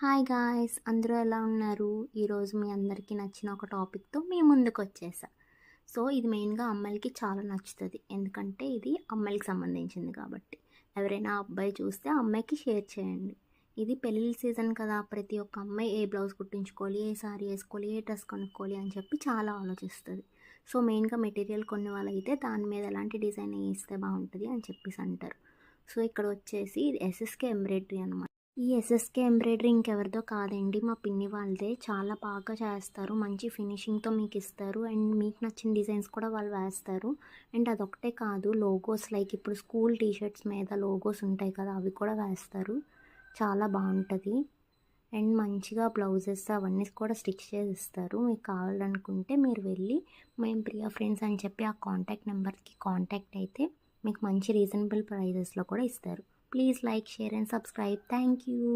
Hi guys, అందరూ ఎలా ఉన్నారు? ఈరోజు మీ అందరికీ నచ్చిన ఒక టాపిక్తో మీ ముందుకు వచ్చేసా. సో ఇది మెయిన్గా అమ్మాయిలకి చాలా నచ్చుతుంది, ఎందుకంటే ఇది అమ్మాయిలకి సంబంధించింది కాబట్టి. ఎవరైనా అబ్బాయి చూస్తే ఆ అమ్మాయికి షేర్ చేయండి. ఇది పెళ్ళిళ్ళ సీజన్ కదా, ప్రతి ఒక్క అమ్మాయి ఏ బ్లౌజ్ కుట్టించుకోవాలి, ఏ సారీ వేసుకోవాలి, ఏ డ్రెస్ కొనుక్కోవాలి అని చెప్పి చాలా ఆలోచిస్తుంది. సో మెయిన్గా మెటీరియల్ కొన్ని వాళ్ళైతే దాని మీద ఎలాంటి డిజైన్ వేస్తే బాగుంటుంది అని చెప్పేసి అంటారు. సో ఇక్కడ వచ్చేసి ఇది ఎస్ఎస్కే ఎంబ్రాయిడరీ అనమాట. ఈ ఎస్ఎస్కే ఎంబ్రాయిడరీ ఇంకెవరిదో కాదండి, మా పిన్ని వాళ్ళదే. చాలా బాగా చేస్తారు, మంచి ఫినిషింగ్తో మీకు ఇస్తారు. అండ్ మీకు నచ్చిన డిజైన్స్ కూడా వాళ్ళు వేస్తారు. అండ్ అదొకటే కాదు, లోగోస్ లైక్ ఇప్పుడు స్కూల్ టీషర్ట్స్ మీద లోగోస్ ఉంటాయి కదా, అవి కూడా వేస్తారు. చాలా బాగుంటుంది. అండ్ మంచిగా బ్లౌజెస్ అవన్నీ కూడా స్టిచ్ చేసి ఇస్తారు. మీకు కావాలనుకుంటే మీరు వెళ్ళి మేము ప్రియా ఫ్రెండ్స్ అని చెప్పి ఆ కాంటాక్ట్ నెంబర్కి కాంటాక్ట్ అయితే మీకు మంచి రీజనబుల్ ప్రైజెస్లో కూడా ఇస్తారు. Please like, share and subscribe. Thank you.